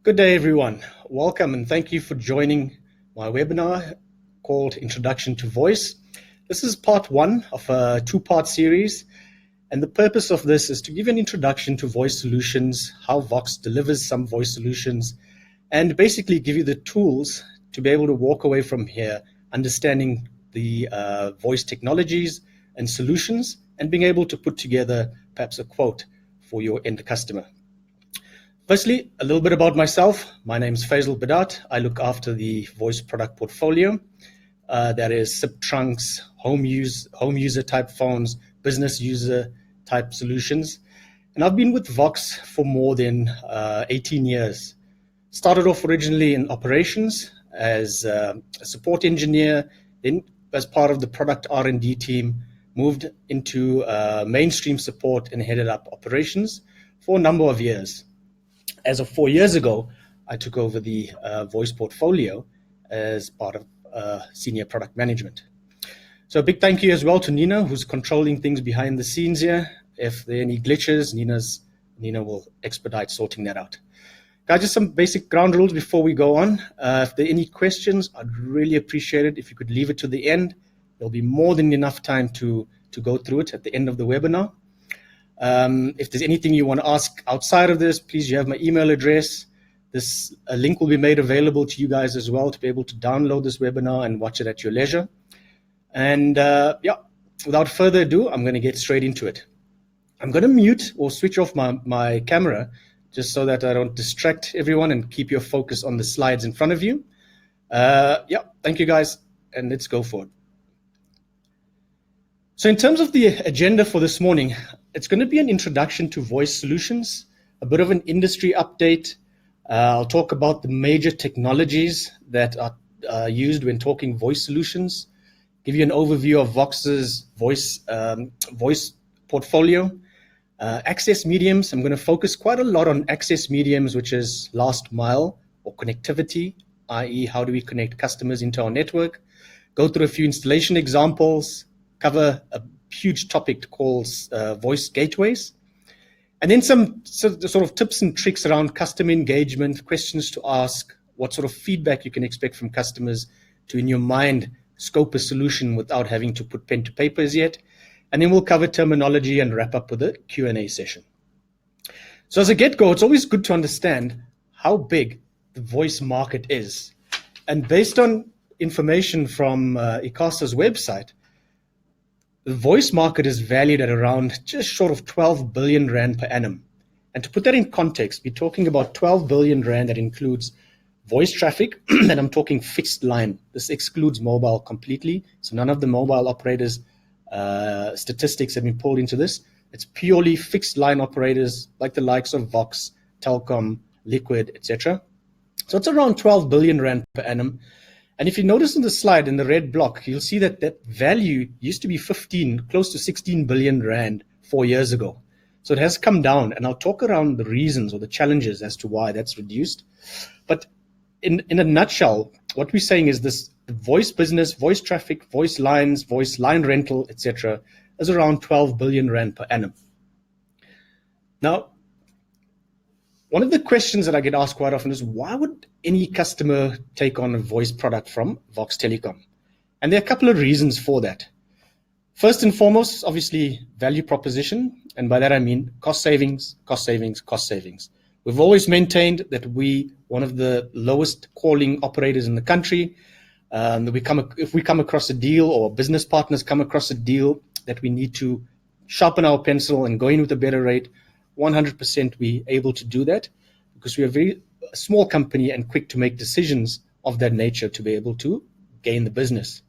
Good day, everyone. Welcome and thank you for joining my webinar called Introduction to Voice. This is part one of a two-part series, and the purpose of this is to give an introduction to voice solutions, how Vox delivers some voice solutions, and basically give you the tools to be able to walk away from here understanding the voice technologies and solutions and being able to put together perhaps a quote for your end customer. Firstly, a little bit about myself. My name is Faisal Badat. I look after the voice product portfolio. That is SIP trunks, home user type phones, business user type solutions. And I've been with Vox for more than 18 years. Started off originally in operations as a support engineer, then as part of the product R&D team, moved into mainstream support and headed up operations for a number of years. As of 4 years ago, I took over the voice portfolio as part of senior product management. So a big thank you as well to Nina, who's controlling things behind the scenes here. If there are any glitches, Nina will expedite sorting that out. Guys, just some basic ground rules before we go on. If there are any questions, I'd really appreciate it if you could leave it to the end. There'll be more than enough time to go through it at the end of the webinar. If there's anything you want to ask outside of this, please, you have my email address. This link will be made available to you guys as well to be able to download this webinar and watch it at your leisure. And without further ado, I'm going to get straight into it. I'm going to mute or switch off my camera just so that I don't distract everyone and keep your focus on the slides in front of you. Thank you guys, and let's go for it. So in terms of the agenda for this morning, it's going to be an introduction to voice solutions, a bit of an industry update. I'll talk about the major technologies that are used when talking voice solutions, give you an overview of Vox's voice portfolio. Access mediums, I'm going to focus quite a lot on access mediums, which is last mile or connectivity, i.e. how do we connect customers into our network, go through a few installation examples, cover a huge topic called voice gateways, and then some sort of tips and tricks around customer engagement, questions to ask, what sort of feedback you can expect from customers to, in your mind, scope a solution without having to put pen to paper as yet. And then we'll cover terminology and wrap up with a Q&A session. So as a get-go, it's always good to understand how big the voice market is. And based on information from ICASA's website, the voice market is valued at around just short of 12 billion rand per annum. And to put that in context, we're talking about 12 billion rand that includes voice traffic, and I'm talking fixed line. This excludes mobile completely. So none of the mobile operators statistics have been pulled into this. It's purely fixed line operators like the likes of Vox, Telkom, Liquid, etc. So it's around 12 billion rand per annum. And if you notice on the slide in the red block, you'll see that that value used to be close to 16 billion rand 4 years ago. So it has come down, and I'll talk around the reasons or the challenges as to why that's reduced. But in a nutshell, what we're saying is this voice business, voice traffic, voice lines, voice line rental, etc., is around 12 billion rand per annum. Now, one of the questions that I get asked quite often is, why would any customer take on a voice product from Vox Telecom? And there are a couple of reasons for that. First and foremost, obviously, value proposition. And by that I mean cost savings, cost savings, cost savings. We've always maintained that we one of the lowest calling operators in the country. If we come across a deal or business partners come across a deal that we need to sharpen our pencil and go in with a better rate, 100% we're able to do that because we are a very small company and quick to make decisions of that nature to be able to gain the business.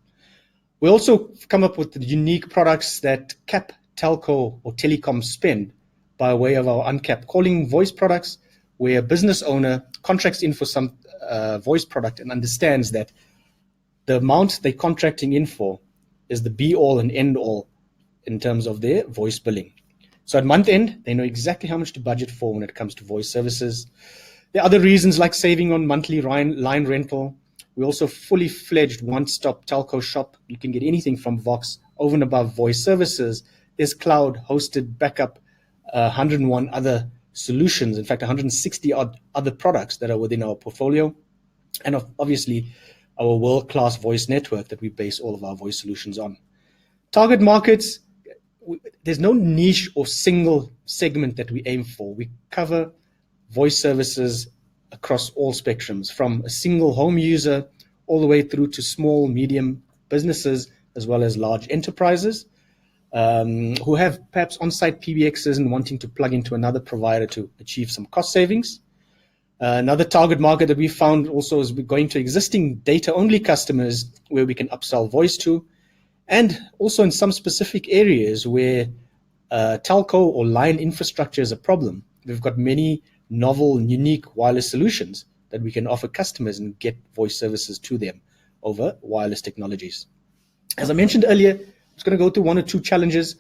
We also come up with unique products that cap telco or telecom spend by way of our uncapped calling voice products, where a business owner contracts in for some voice product and understands that the amount they're contracting in for is the be-all and end-all in terms of their voice billing. So at month end, they know exactly how much to budget for when it comes to voice services. There are other reasons like saving on monthly line rental. We're also fully fledged one-stop telco shop. You can get anything from Vox over and above voice services. There's cloud, hosted, backup, 101 other solutions, in fact, 160 odd other products that are within our portfolio, and obviously our world-class voice network that we base all of our voice solutions on. Target markets, there's no niche or single segment that we aim for. We cover voice services across all spectrums, from a single home user all the way through to small, medium businesses, as well as large enterprises who have perhaps on-site PBXs and wanting to plug into another provider to achieve some cost savings. Another target market that we found also is going to existing data-only customers where we can upsell voice to, and also in some specific areas where telco or line infrastructure is a problem. We've got many novel and unique wireless solutions that we can offer customers and get voice services to them over wireless technologies. As I mentioned earlier, I'm just going to go through one or two challenges.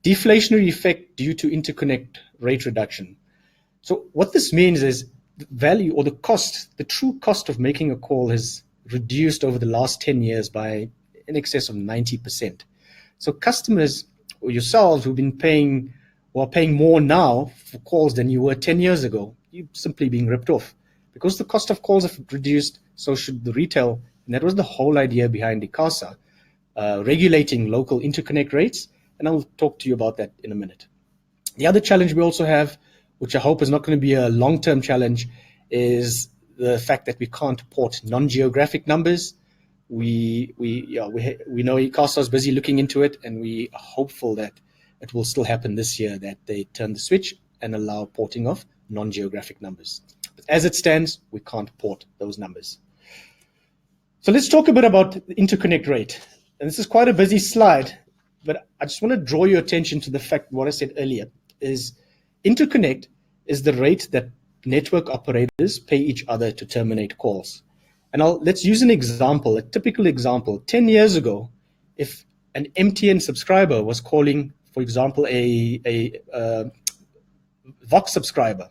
Deflationary effect due to interconnect rate reduction. So what this means is the value or the cost, the true cost of making a call has reduced over the last 10 years by in excess of 90%. So customers or yourselves who've been paying or are paying more now for calls than you were 10 years ago, you're simply being ripped off. Because the cost of calls have reduced, so should the retail. And that was the whole idea behind ICASA, regulating local interconnect rates. And I'll talk to you about that in a minute. The other challenge we also have, which I hope is not going to be a long-term challenge, is the fact that we can't port non-geographic numbers. We know ICASA is busy looking into it, and we are hopeful that it will still happen this year, that they turn the switch and allow porting of non-geographic numbers. But as it stands, we can't port those numbers. So let's talk a bit about the interconnect rate. And this is quite a busy slide, but I just want to draw your attention to the fact what I said earlier is interconnect is the rate that network operators pay each other to terminate calls. And let's use an example, a typical example. 10 years ago, if an MTN subscriber was calling, for example, a Vox subscriber,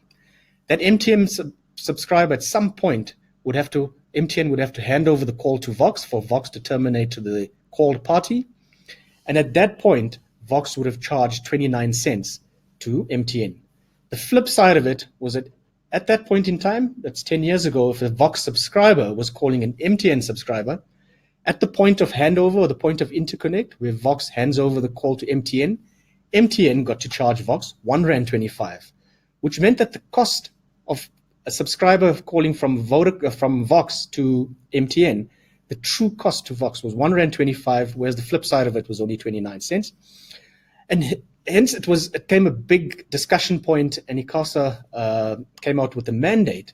that MTN subscriber at some point MTN would have to hand over the call to Vox for Vox to terminate to the called party. And at that point, Vox would have charged 29 cents to MTN. The flip side of it was that at that point in time, that's 10 years ago, if a Vox subscriber was calling an MTN subscriber, at the point of handover or the point of interconnect, where Vox hands over the call to MTN, MTN got to charge Vox R1.25, which meant that the cost of a subscriber calling from Vox to MTN, the true cost to Vox was R1.25, whereas the flip side of it was only 29 cents. And hence it became a big discussion point, and ICASA came out with a mandate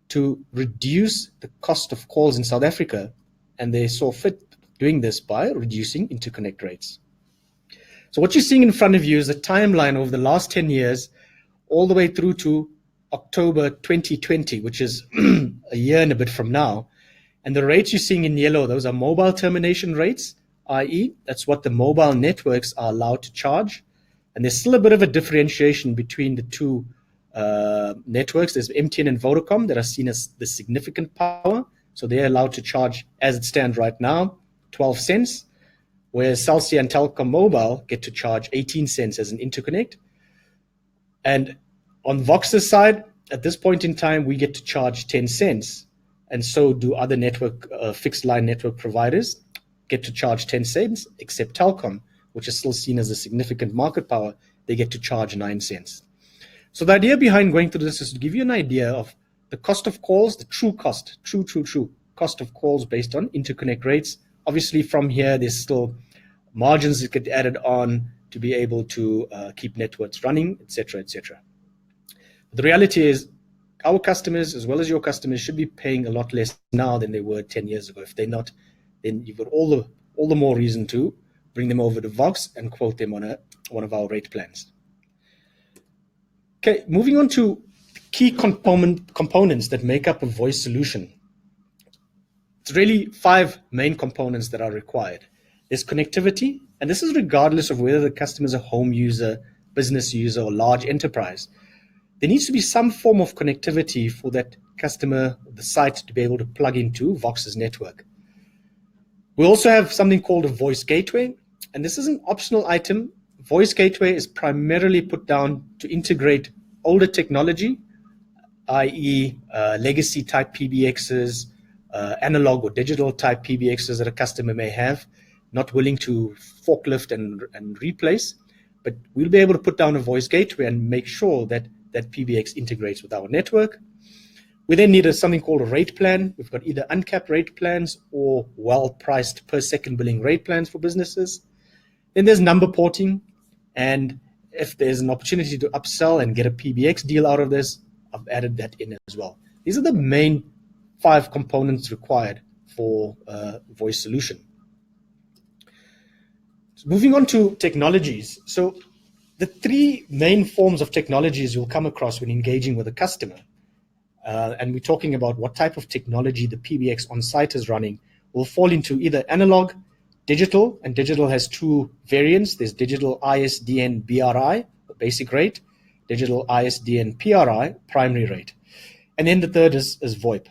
to reduce the cost of calls in South Africa, and they saw fit doing this by reducing interconnect rates. So what you're seeing in front of you is a timeline over the last 10 years, all the way through to October 2020, which is a year and a bit from now. And the rates you're seeing in yellow, those are mobile termination rates, i.e. that's what the mobile networks are allowed to charge. And there's still a bit of a differentiation between the two networks. There's MTN and Vodacom that are seen as the significant power. So they're allowed to charge, as it stands right now, 12 cents, whereas Cell C and Telkom Mobile get to charge 18 cents as an interconnect. And on Vox's side, at this point in time, we get to charge 10 cents. And so do other network, fixed line network providers get to charge 10 cents, except Telkom, which is still seen as a significant market power, they get to charge 9 cents. So the idea behind going through this is to give you an idea of the cost of calls, the true cost, true cost of calls based on interconnect rates. Obviously from here, there's still margins that get added on to be able to keep networks running, etc., etc. The reality is our customers, as well as your customers, should be paying a lot less now than they were 10 years ago. If they're not, then you've got all the more reason to bring them over to Vox and quote them on one of our rate plans. Okay, moving on to key components that make up a voice solution. It's really 5 main components that are required. There's connectivity, and this is regardless of whether the customer is a home user, business user, or large enterprise. There needs to be some form of connectivity for that customer, the site, to be able to plug into Vox's network. We also have something called a voice gateway, and this is an optional item. Voice gateway is primarily put down to integrate older technology, i.e. Legacy type PBXs, analog or digital type PBXs that a customer may have, not willing to forklift and replace, but we'll be able to put down a voice gateway and make sure that that PBX integrates with our network. We then need something called a rate plan. We've got either uncapped rate plans or well-priced per second billing rate plans for businesses. Then there's number porting, and if there's an opportunity to upsell and get a PBX deal out of this, I've added that in as well. These are the main 5 components required for a voice solution. So moving on to technologies. So the 3 main forms of technologies you'll come across when engaging with a customer, and we're talking about what type of technology the PBX on site is running, will fall into either analog, digital, and digital has 2 variants. There's digital ISDN BRI, basic rate, digital ISDN PRI, primary rate. And then the third is VoIP.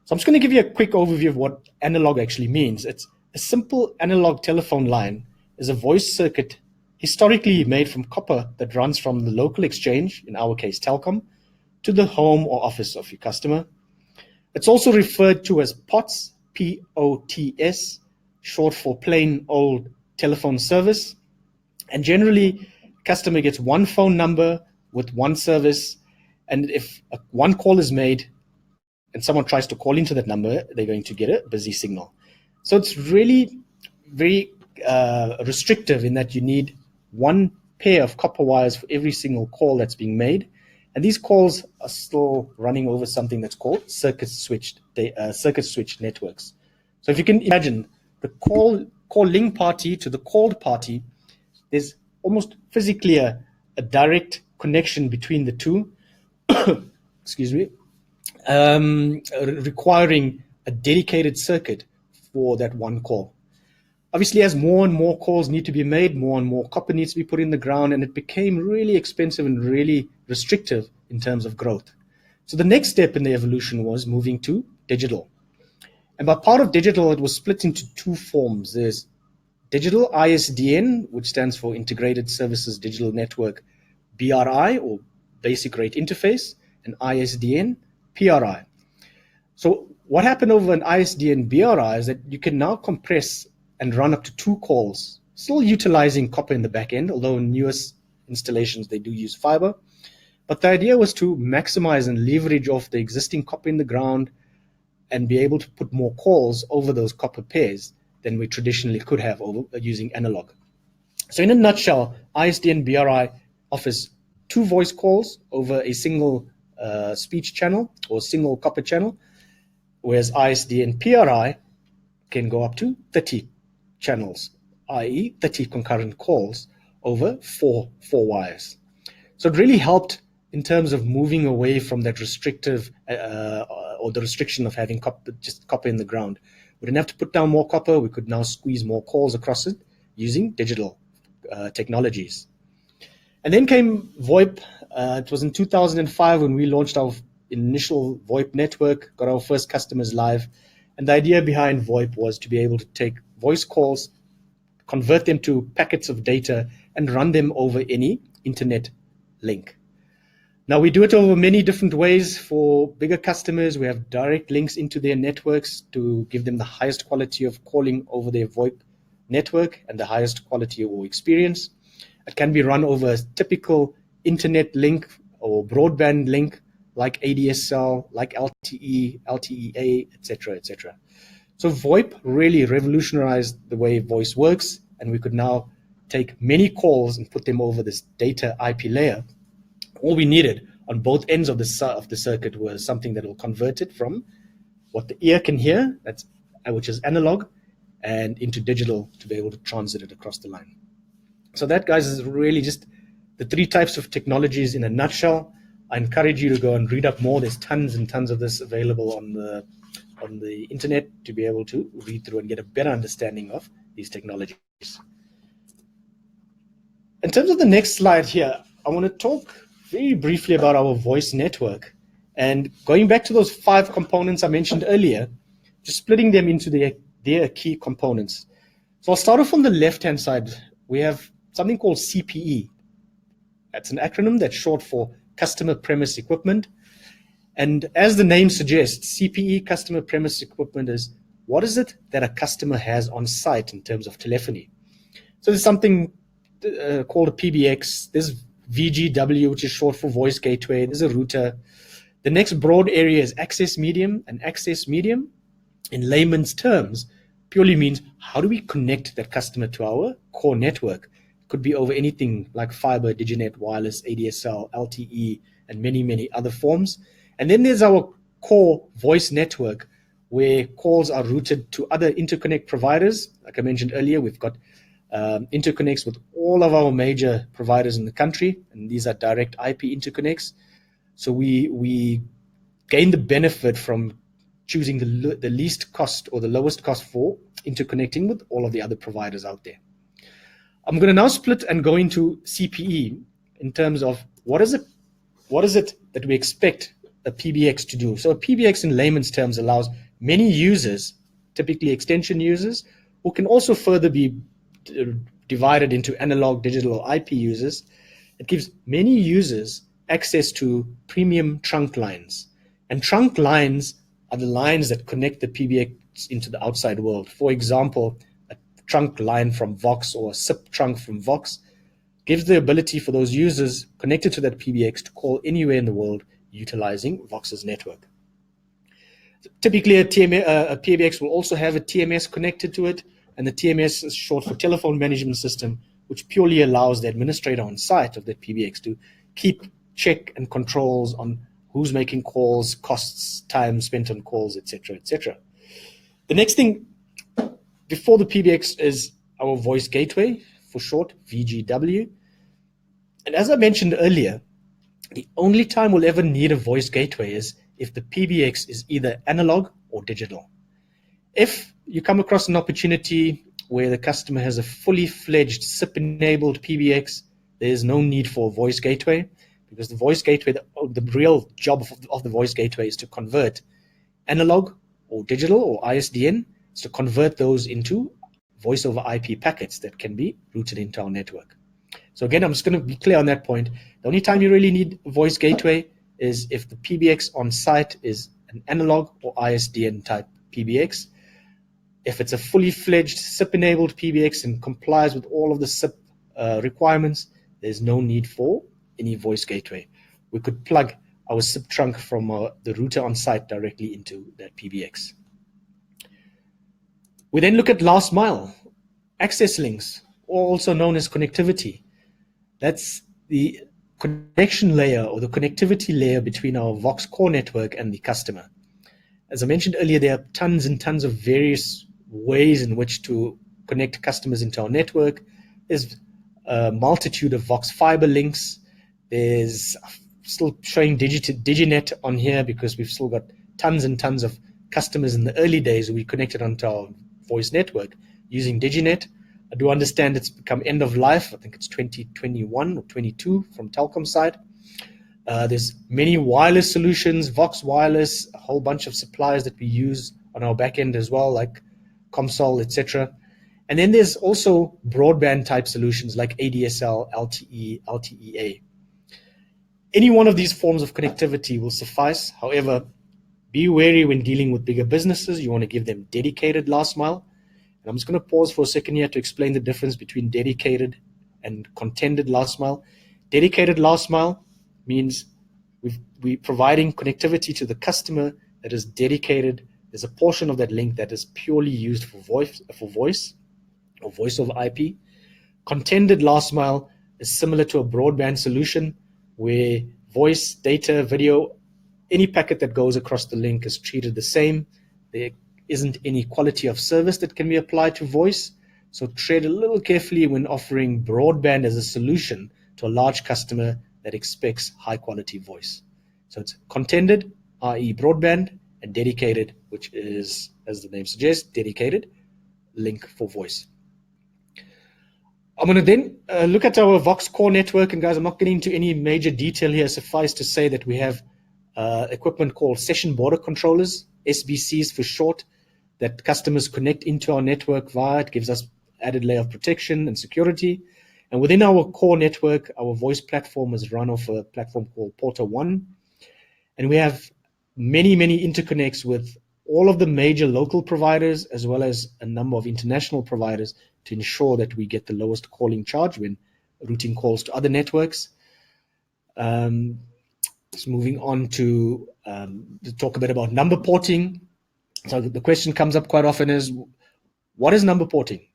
So I'm just going to give you a quick overview of what analog actually means. It's a simple analog telephone line is a voice circuit historically made from copper that runs from the local exchange, in our case Telkom, to the home or office of your customer. It's also referred to as POTS, P-O-T-S, short for plain old telephone service. And generally, customer gets one phone number with one service, and if one call is made and someone tries to call into that number, they're going to get a busy signal. So it's really very restrictive in that you need one pair of copper wires for every single call that's being made. And these calls are still running over something that's called circuit switched networks. So if you can imagine the calling party to the called party, there's almost physically a direct connection between the two, excuse me, requiring a dedicated circuit for that one call. Obviously, as more and more calls need to be made, more and more copper needs to be put in the ground, and it became really expensive and really restrictive in terms of growth. So the next step in the evolution was moving to digital. And by part of digital, it was split into 2 forms. There's digital ISDN, which stands for Integrated Services Digital Network, BRI, or Basic Rate Interface, and ISDN, PRI. So what happened over an ISDN BRI is that you can now compress and run up to 2 calls, still utilizing copper in the back end, although in newest installations they do use fiber. But the idea was to maximize and leverage off the existing copper in the ground and be able to put more calls over those copper pairs than we traditionally could have over using analog. So in a nutshell, ISDN BRI offers 2 voice calls over a single speech channel or single copper channel, whereas ISDN PRI can go up to 30 channels, i.e. 30 concurrent calls over four wires. So it really helped in terms of moving away from that restrictive or the restriction of having just copper in the ground. We didn't have to put down more copper. We could now squeeze more calls across it using digital technologies. And then came VoIP. It was in 2005 when we launched our initial VoIP network, got our first customers live. And the idea behind VoIP was to be able to take voice calls, convert them to packets of data, and run them over any internet link. Now, we do it over many different ways. For bigger customers, we have direct links into their networks to give them the highest quality of calling over their VoIP network and the highest quality or experience. It can be run over a typical internet link or broadband link like ADSL, like LTE, LTEA, etc., etc. So VoIP really revolutionized the way voice works, and we could now take many calls and put them over this data IP layer. All we needed on both ends of the circuit was something that will convert it from what the ear can hear, which is analog, and into digital to be able to transit it across the line. So that, guys, is really just the 3 types of technologies in a nutshell. I encourage you to go and read up more. There's tons and tons of this available on the internet to be able to read through and get a better understanding of these technologies. In terms of the next slide here, I want to talk very briefly about our voice network. And going back to those 5 components I mentioned earlier, just splitting them into their key components. So I'll start off on the left-hand side. We have something called CPE. That's an acronym that's short for customer premise equipment. And as the name suggests, CPE, customer premise equipment, is what is it that a customer has on site in terms of telephony. So there's something called a PBX, there's VGW, which is short for voice gateway, there's a router. The next broad area is access medium, and access medium, in layman's terms, purely means how do we connect that customer to our core network. It could be over anything like fiber, Diginet, wireless, ADSL, LTE, and many, many other forms. And then there's our core voice network, where calls are routed to other interconnect providers. Like I mentioned earlier, we've got interconnects with all of our major providers in the country, and these are direct IP interconnects. So we gain the benefit from choosing the least cost or the lowest cost for interconnecting with all of the other providers out there. I'm going to now split and go into CPE in terms of what is it that we expect a PBX to do. So a PBX in layman's terms allows many users, typically extension users, who can also further be divided into analog, digital, or IP users. It gives many users access to premium trunk lines. And trunk lines are the lines that connect the PBX into the outside world. For example, a trunk line from Vox or a SIP trunk from Vox gives the ability for those users connected to that PBX to call anywhere in the world utilizing Vox's network. Typically, a PBX will also have a TMS connected to it, and the TMS is short for telephone management system, which purely allows the administrator on site of that PBX to keep check and controls on who's making calls, costs, time spent on calls, etc., etc. The next thing before the PBX is our voice gateway, for short, VGW. And as I mentioned earlier, the only time we'll ever need a voice gateway is if the PBX is either analog or digital. If you come across an opportunity where the customer has a fully fledged SIP-enabled PBX, there is no need for a voice gateway, because the voice gateway, the real job of the voice gateway is to convert analog or digital or ISDN, is to convert those into voice over IP packets that can be routed into our network. So again, I'm just going to be clear on that point. The only time you really need a voice gateway is if the PBX on site is an analog or ISDN type PBX. If it's a fully fledged SIP-enabled PBX and complies with all of the SIP requirements, there's no need for any voice gateway. We could plug our SIP trunk from the router on site directly into that PBX. We then look at last mile, access links, also known as connectivity. That's the connection layer or the connectivity layer between our Vox core network and the customer. As I mentioned earlier, there are tons and tons of various ways in which to connect customers into our network. There's a multitude of Vox fiber links. There's still showing Diginet on here because we've still got tons and tons of customers in the early days who we connected onto our voice network using Diginet. I do understand it's become end of life. I think it's 2021 or 22 from Telkom side. There's many wireless solutions, Vox Wireless, a whole bunch of suppliers that we use on our back end as well, like Comsol, etc. And then there's also broadband type solutions like ADSL, LTE, LTEA. Any one of these forms of connectivity will suffice. However, be wary when dealing with bigger businesses. You want to give them dedicated last mile. And I'm just going to pause for a second here to explain the difference between dedicated and contended last mile. Dedicated last mile means we're providing connectivity to the customer that is dedicated. There's a portion of that link that is purely used for voice or voice over IP. Contended last mile is similar to a broadband solution where voice, data, video, any packet that goes across the link is treated the same. There isn't any quality of service that can be applied to voice. So tread a little carefully when offering broadband as a solution to a large customer that expects high quality voice. So it's contended, i.e. broadband, and dedicated, which is, as the name suggests, dedicated link for voice. I'm going to then look at our Vox core network. And guys, I'm not getting into any major detail here. Suffice to say that we have equipment called session border controllers, SBCs for short, that customers connect into our network via. It gives us added layer of protection and security. And within our core network, our voice platform is run off a platform called Porter One. And we have many, many interconnects with all of the major local providers, as well as a number of international providers, to ensure that we get the lowest calling charge when routing calls to other networks. Just moving on to talk a bit about number porting. So the question comes up quite often is, what is number porting?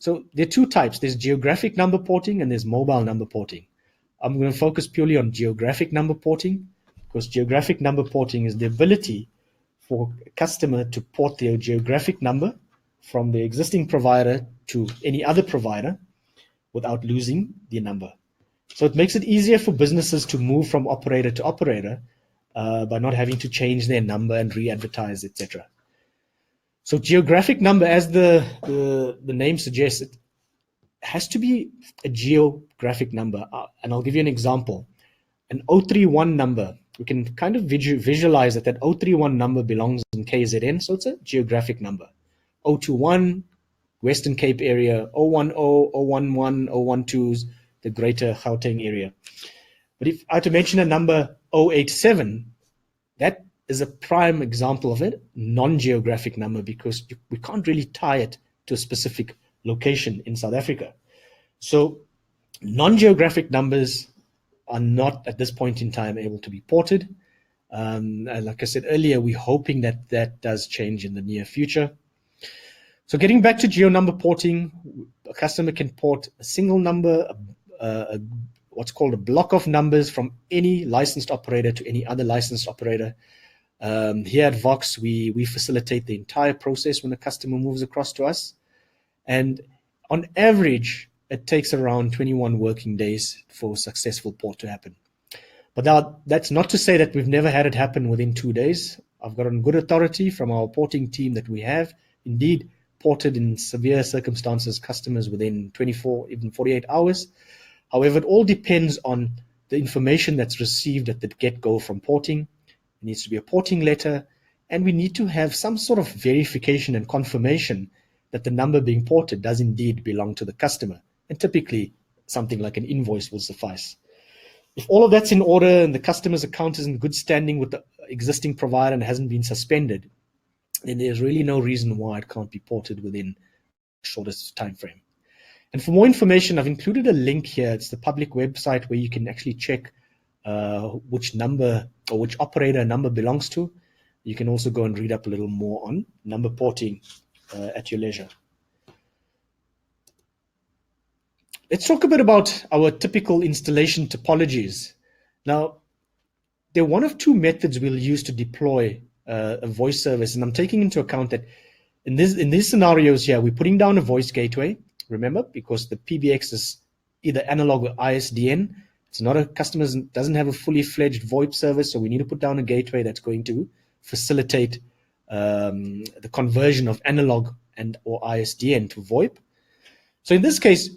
So there are two types. There's geographic number porting and there's mobile number porting. I'm going to focus purely on geographic number porting, because geographic number porting is the ability for a customer to port their geographic number from the existing provider to any other provider without losing the number. So it makes it easier for businesses to move from operator to operator by not having to change their number and re-advertise, etc. So geographic number, as the name suggests, it has to be a geographic number. And I'll give you an example. An 031 number, we can kind of visualize that 031 number belongs in KZN, so it's a geographic number. 021, Western Cape area, 010, 011, 012s, the greater Gauteng area. But if I had to mention a number 087, that is a prime example of it, non-geographic number, because we can't really tie it to a specific location in South Africa. So non-geographic numbers are not at this point in time able to be ported. And like I said earlier, we're hoping that that does change in the near future. So getting back to geo number porting, a customer can port a single number, what's called a block of numbers from any licensed operator to any other licensed operator. Here at Vox, we facilitate the entire process when a customer moves across to us. And on average, it takes around 21 working days for a successful port to happen. But that's not to say that we've never had it happen within 2 days. I've got on good authority from our porting team that we have indeed ported in severe circumstances customers within 24, even 48 hours. However, it all depends on the information that's received at the get-go from porting. It needs to be a porting letter, and we need to have some sort of verification and confirmation that the number being ported does indeed belong to the customer. And typically, something like an invoice will suffice. If all of that's in order and the customer's account is in good standing with the existing provider and hasn't been suspended, then there's really no reason why it can't be ported within the shortest time frame. And for more information, I've included a link here. It's the public website where you can actually check which number or which operator a number belongs to. You can also go and read up a little more on number porting at your leisure. Let's talk a bit about our typical installation topologies. Now, there are one of two methods we'll use to deploy a voice service, and I'm taking into account that in these scenarios here, we're putting down a voice gateway. Remember, because the PBX is either analog or ISDN. It's not a customer doesn't have a fully fledged VoIP service, so we need to put down a gateway that's going to facilitate the conversion of analog and or ISDN to VoIP. So in this case,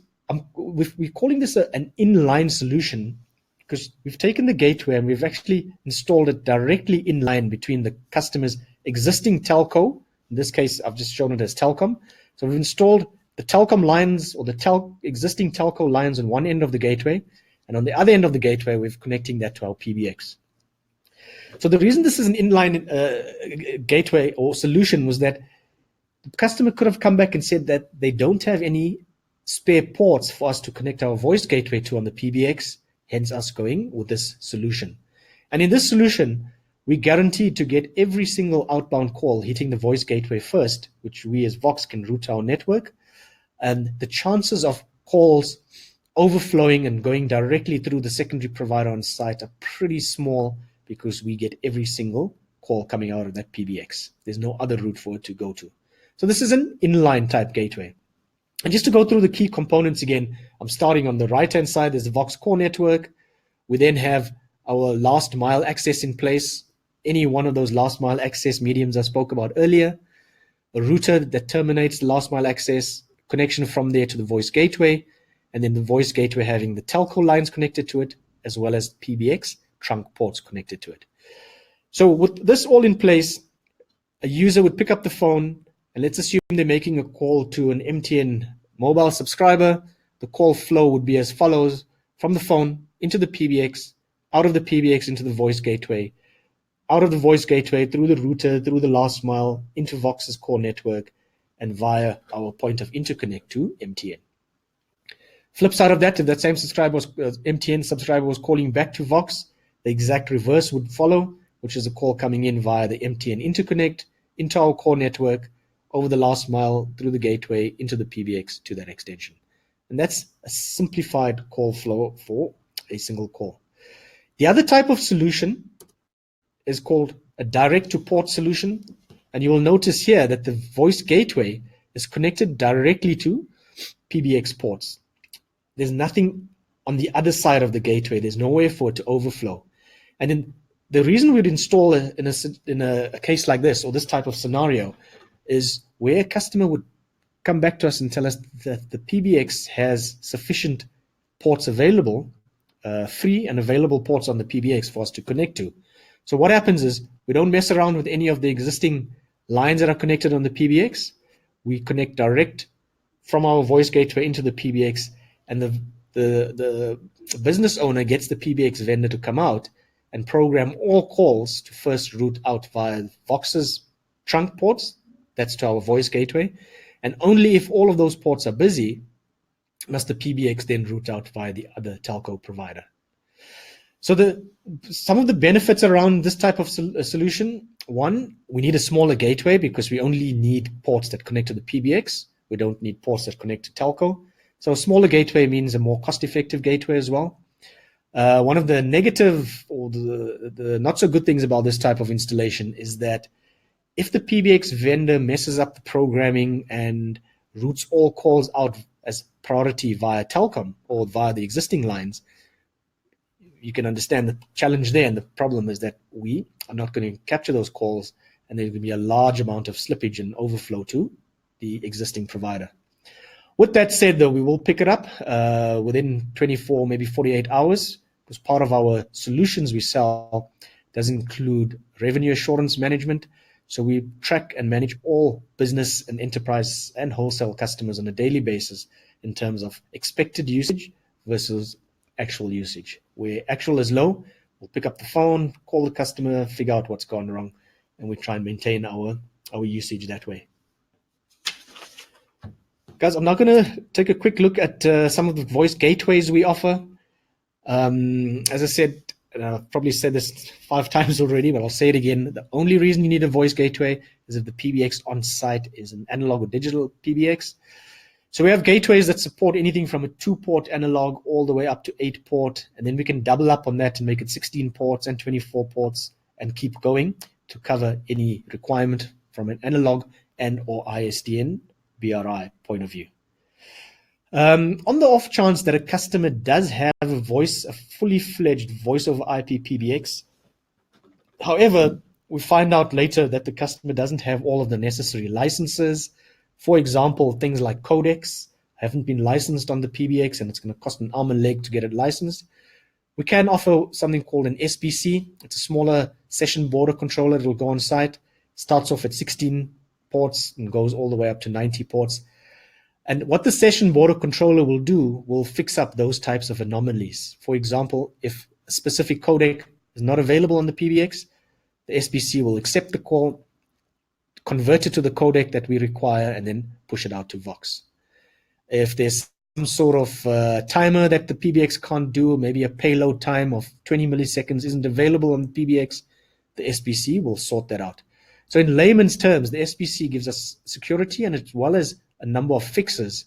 we're calling this an inline solution because we've taken the gateway and we've actually installed it directly in line between the customer's existing telco. In this case, I've just shown it as Telkom. So we've installed the Telkom lines or the existing telco lines on one end of the gateway, and on the other end of the gateway, we're connecting that to our PBX. So the reason this is an inline gateway or solution was that the customer could have come back and said that they don't have any spare ports for us to connect our voice gateway to on the PBX, hence us going with this solution. And in this solution, we guaranteed to get every single outbound call hitting the voice gateway first, which we as Vox can route to our network. And the chances of calls overflowing and going directly through the secondary provider on site are pretty small because we get every single call coming out of that PBX. There's no other route for it to go to. So this is an inline type gateway. And just to go through the key components again, I'm starting on the right-hand side. There's the Vox core network. We then have our last mile access in place. Any one of those last mile access mediums I spoke about earlier. A router that terminates the last mile access, connection from there to the voice gateway, and then the voice gateway having the telco lines connected to it, as well as PBX trunk ports connected to it. So with this all in place, a user would pick up the phone, and let's assume they're making a call to an MTN mobile subscriber the call flow would be as follows: from the phone into the PBX, out of the PBX into the voice gateway, out of the voice gateway through the router, through the last mile, into Vox's core network, and via our point of interconnect to MTN. Flip side of that, if that same subscriber was MTN subscriber was calling back to Vox, the exact reverse would follow, which is a call coming in via the MTN interconnect into our core network, over the last mile, through the gateway, into the PBX to that extension. And that's a simplified call flow for a single call. The other type of solution is called a direct-to-port solution. And you will notice here that the voice gateway is connected directly to PBX ports. There's nothing on the other side of the gateway. There's nowhere for it to overflow. And then the reason we'd install in a case like this, or this type of scenario, is where a customer would come back to us and tell us that the PBX has sufficient ports available, free and available ports on the PBX for us to connect to. So what happens is we don't mess around with any of the existing lines that are connected on the PBX. We connect direct from our voice gateway into the PBX, and the business owner gets the PBX vendor to come out and program all calls to first route out via Vox's trunk ports, that's to our voice gateway, and only if all of those ports are busy must the PBX then route out via the other telco provider. So some of the benefits around this type of solution: one, we need a smaller gateway because we only need ports that connect to the PBX. We don't need ports that connect to telco. So a smaller gateway means a more cost-effective gateway as well. One of the negative or the not so good things about this type of installation is that if the PBX vendor messes up the programming and routes all calls out as priority via Telkom or via the existing lines, you can understand the challenge there. And the problem is that we are not going to capture those calls, and there's going to be a large amount of slippage and overflow to the existing provider. With that said, though, we will pick it up within 24, maybe 48 hours, because part of our solutions we sell does include revenue assurance management. So we track and manage all business and enterprise and wholesale customers on a daily basis in terms of expected usage versus actual usage. Where actual is low, we'll pick up the phone, call the customer, figure out what's gone wrong, and we try and maintain our usage that way. Guys, I'm now going to take a quick look at some of the voice gateways we offer. As I said, and I've probably said this 5 times already, but I'll say it again. The only reason you need a voice gateway is if the PBX on site is an analog or digital PBX. So we have gateways that support anything from a 2-port analog all the way up to 8-port, and then we can double up on that and make it 16 ports and 24 ports and keep going to cover any requirement from an analog and or ISDN BRI point of view. On the off chance that a customer does have a fully fledged voice over IP PBX, however, we find out later that the customer doesn't have all of the necessary licenses. For example, things like codecs haven't been licensed on the PBX, and it's going to cost an arm and leg to get it licensed. We can offer something called an SBC. It's a smaller session border controller that will go on site. Starts off at 16 ports and goes all the way up to 90 ports. And what the session border controller will do will fix up those types of anomalies. For example, if a specific codec is not available on the PBX, the SBC will accept the call, convert it to the codec that we require, and then push it out to Vox. If there's some sort of timer that the PBX can't do, maybe a payload time of 20 milliseconds isn't available on the PBX, the SBC will sort that out. So in layman's terms, the SBC gives us security and as well as a number of fixes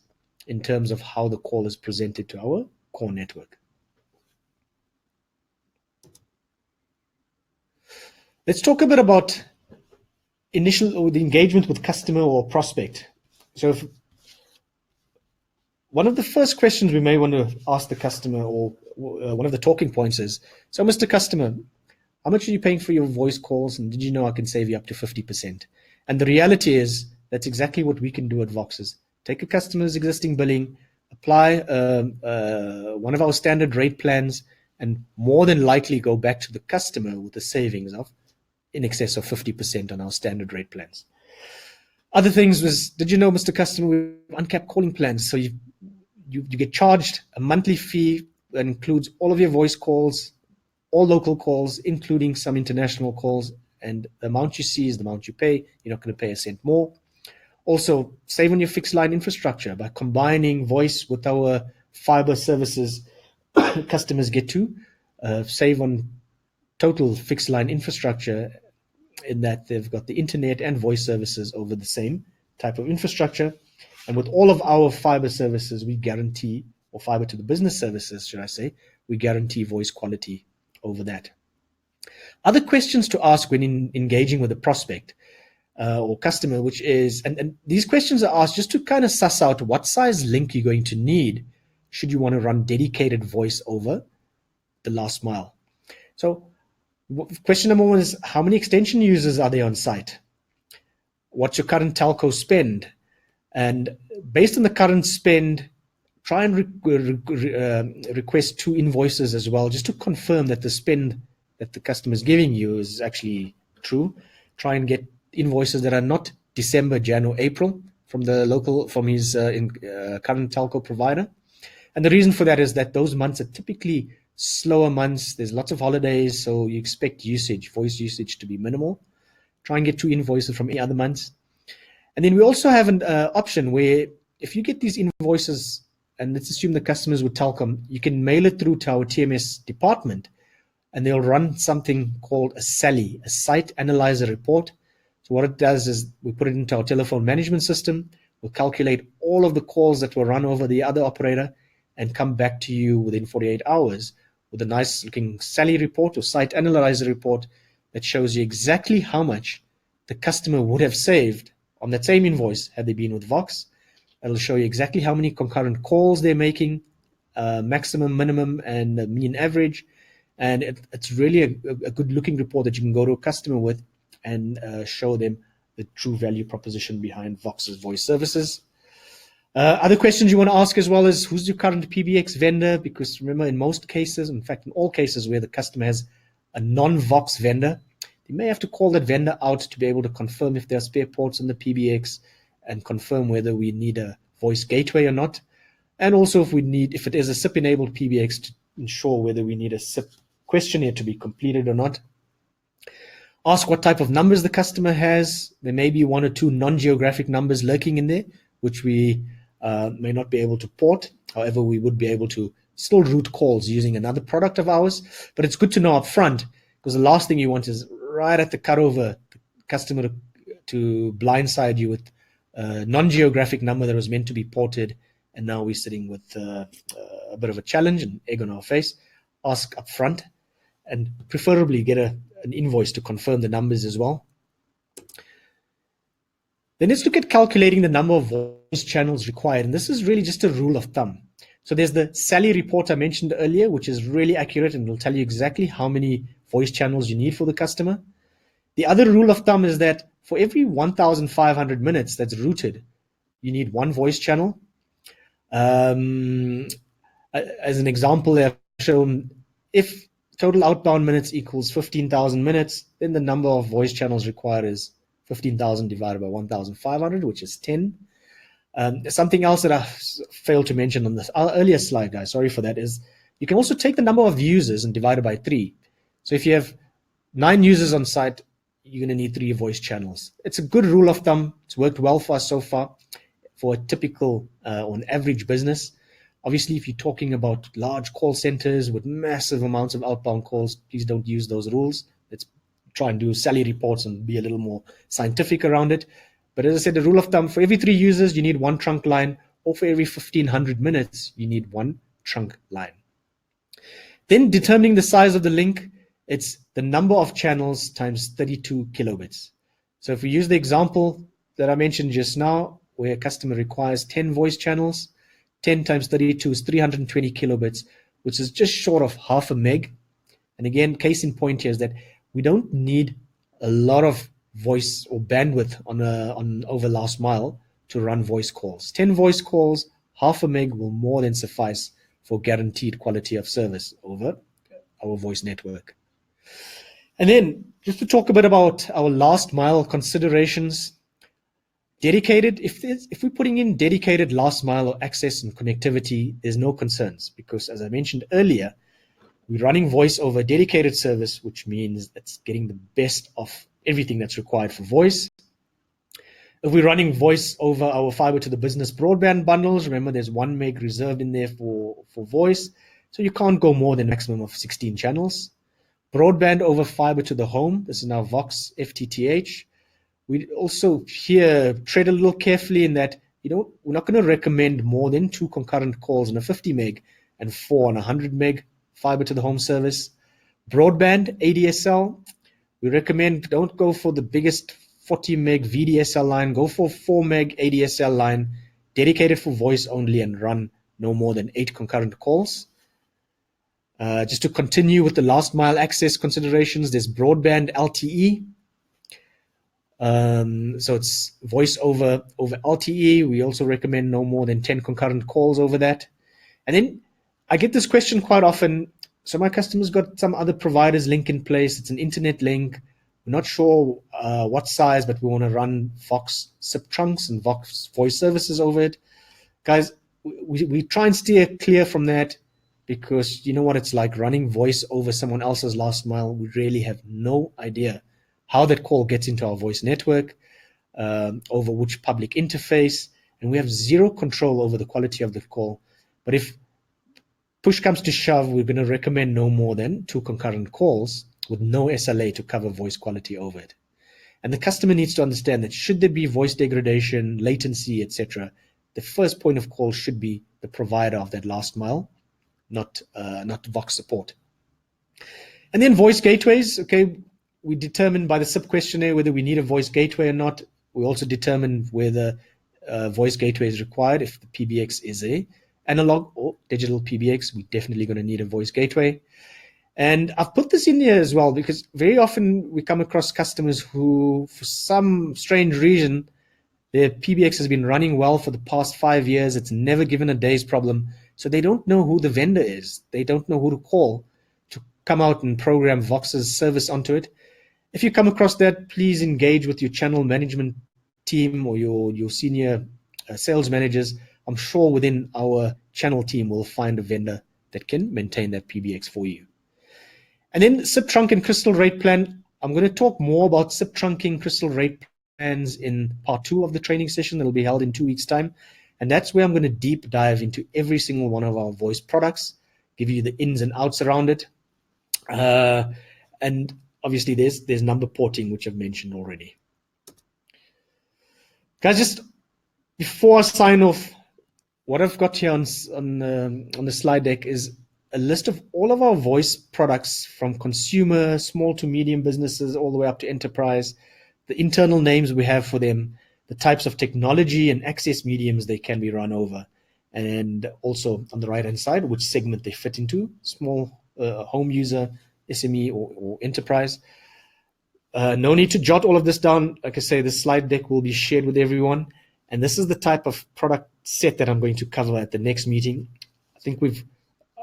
in terms of how the call is presented to our core network. Let's talk a bit about the engagement with customer or prospect. So one of the first questions we may want to ask the customer, or one of the talking points is, so Mr. Customer, how much are you paying for your voice calls, and did you know I can save you up to 50%? And the reality is that's exactly what we can do at Voxes. Take a customer's existing billing, apply one of our standard rate plans, and more than likely go back to the customer with a savings of in excess of 50% on our standard rate plans. Other things was, did you know, Mr. Customer, we have uncapped calling plans, so you you get charged a monthly fee that includes all of your voice calls, all local calls, including some international calls, and the amount you see is the amount you pay. You're not going to pay a cent more. Also, save on your fixed line infrastructure by combining voice with our fiber services. Customers get to save on total fixed line infrastructure in that they've got the internet and voice services over the same type of infrastructure. And with all of our fiber services, we guarantee, or fiber to the business services, should I say, we guarantee voice quality over that. Other questions to ask when engaging with a prospect or customer, which is, and these questions are asked just to kind of suss out what size link you're going to need should you want to run dedicated voice over the last mile. So question number one is, how many extension users are there on site? What's your current telco spend? And based on the current spend, try and request 2 invoices as well, just to confirm that the spend that the customer is giving you is actually true. Try and get invoices that are not December, Jan, or April from his current telco provider. And the reason for that is that those months are typically slower months. There's lots of holidays, so you expect voice usage to be minimal. Try and get 2 invoices from any other months. And then we also have an option where if you get these invoices, and let's assume the customers with Telkom, you can mail it through to our TMS department, and they'll run something called a SALI, a Site Analyzer Report. So what it does is we put it into our telephone management system. We'll calculate all of the calls that were run over the other operator and come back to you within 48 hours with a nice looking SALI report or Site Analyzer Report that shows you exactly how much the customer would have saved on that same invoice had they been with Vox. It'll show you exactly how many concurrent calls they're making, maximum, minimum, and mean average. And it's really a good looking report that you can go to a customer with and show them the true value proposition behind Vox's voice services. Other questions you want to ask as well is, who's your current PBX vendor? Because remember, in most cases, in fact, in all cases where the customer has a non-Vox vendor, they may have to call that vendor out to be able to confirm if there are spare ports on the PBX and confirm whether we need a voice gateway or not. And also if it is a SIP-enabled PBX, to ensure whether we need a SIP questionnaire to be completed or not. Ask what type of numbers the customer has. There may be 1 or 2 non-geographic numbers lurking in there, which we may not be able to port. However, we would be able to still route calls using another product of ours. But it's good to know up front, because the last thing you want is right at the cutover, the customer to blindside you with a non-geographic number that was meant to be ported, and now we're sitting with a bit of a challenge and egg on our face. Ask up front, and preferably get an invoice to confirm the numbers as well. Then let's look at calculating the number of voice channels required. And this is really just a rule of thumb. So there's the SALI report I mentioned earlier, which is really accurate and will tell you exactly how many voice channels you need for the customer. The other rule of thumb is that for every 1,500 minutes that's routed, you need 1 voice channel. As an example, I've shown if total outbound minutes equals 15,000 minutes, then the number of voice channels required is 15,000 divided by 1,500, which is 10. Something else that I failed to mention on this earlier slide, guys, sorry for that, is you can also take the number of users and divide it by 3. So if you have 9 users on site, you're going to need 3 voice channels. It's a good rule of thumb. It's worked well for us so far for a typical or an average business. Obviously, if you're talking about large call centers with massive amounts of outbound calls, please don't use those rules. Let's try and do SALI reports and be a little more scientific around it. But as I said, the rule of thumb, for every 3 users, you need 1 trunk line, or for every 1,500 minutes, you need 1 trunk line. Then determining the size of the link, it's the number of channels times 32 kilobits. So if we use the example that I mentioned just now, where a customer requires 10 voice channels, 10 times 32 is 320 kilobits, which is just short of half a meg. And again, case in point here is that we don't need a lot of voice or bandwidth on over last mile to run voice calls. 10 voice calls, half a meg will more than suffice for guaranteed quality of service over our voice network. And then just to talk a bit about our last mile considerations, Dedicated, if we're putting in dedicated last mile or access and connectivity, there's no concerns because, as I mentioned earlier, we're running voice over a dedicated service, which means it's getting the best of everything that's required for voice. If we're running voice over our fiber to the business broadband bundles, remember there's 1 meg reserved in there for voice, so you can't go more than a maximum of 16 channels. Broadband over fiber to the home, this is now Vox FTTH. We also here tread a little carefully in that we're not going to recommend more than 2 concurrent calls on a 50 meg and 4 on a 100 meg fiber to the home service. Broadband ADSL, we recommend don't go for the biggest 40 meg VDSL line, go for 4 meg ADSL line, dedicated for voice only, and run no more than 8 concurrent calls. Just to continue with the last mile access considerations, there's broadband LTE. So it's voice over LTE. We also recommend no more than 10 concurrent calls over that. And then I get this question quite often. So my customer's got some other providers link in place. It's an internet link. We're not sure what size, but we want to run Vox SIP trunks and Vox voice services over it. Guys, we try and steer clear from that because you know what it's like running voice over someone else's last mile. We really have no idea how that call gets into our voice network, over which public interface, and we have zero control over the quality of the call. But if push comes to shove, we're going to recommend no more than 2 concurrent calls with no SLA to cover voice quality over it. And the customer needs to understand that should there be voice degradation, latency, etc., the first point of call should be the provider of that last mile, not Vox support. And then voice gateways, okay, we determine by the SIP questionnaire whether we need a voice gateway or not. We also determine whether voice gateway is required. If the PBX is a analog or digital PBX, we're definitely going to need a voice gateway. And I've put this in here as well because very often we come across customers who, for some strange reason, their PBX has been running well for the past 5 years. It's never given a day's problem. So they don't know who the vendor is. They don't know who to call to come out and program Vox's service onto it. If you come across that, please engage with your channel management team or your senior sales managers. I'm sure within our channel team we'll find a vendor that can maintain that PBX for you. And then SIP trunk and crystal rate plan. I'm going to talk more about SIP trunking crystal rate plans in part 2 of the training session that will be held in 2 weeks' time. And that's where I'm going to deep dive into every single one of our voice products, give you the ins and outs around it. And obviously there's number porting, which I've mentioned already. Guys, just before I sign off, what I've got here on the slide deck is a list of all of our voice products from consumer, small to medium businesses, all the way up to enterprise, the internal names we have for them, the types of technology and access mediums they can be run over, and also on the right-hand side, which segment they fit into, small home user, SME, or enterprise. No need to jot all of this down. Like I say, the slide deck will be shared with everyone. And this is the type of product set that I'm going to cover at the next meeting. I think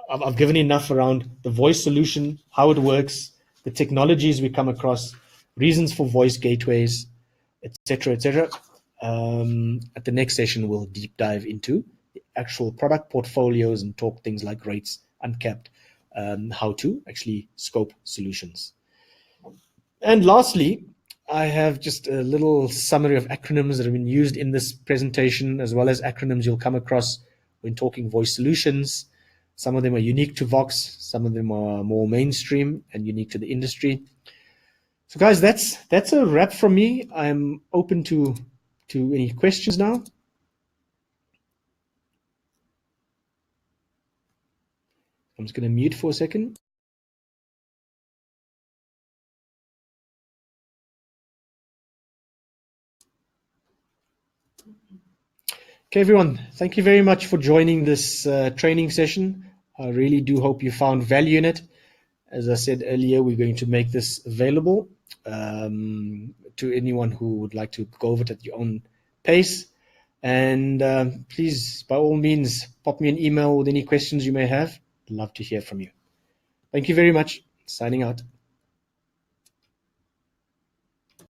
I've given enough around the voice solution, how it works, the technologies we come across, reasons for voice gateways, etc., etc. At the next session, we'll deep dive into the actual product portfolios and talk things like rates, uncapped, how to actually scope solutions. And lastly, I have just a little summary of acronyms that have been used in this presentation, as well as acronyms you'll come across when talking voice solutions. Some of them are unique to Vox, some of them are more mainstream and unique to the industry. So guys, that's a wrap from me. I'm open to any questions now. I'm just going to mute for a second. Okay, everyone, thank you very much for joining this training session. I really do hope you found value in it. As I said earlier, we're going to make this available to anyone who would like to go over it at your own pace. And please, by all means, pop me an email with any questions you may have. I'd love to hear from you. Thank you very much. Signing out.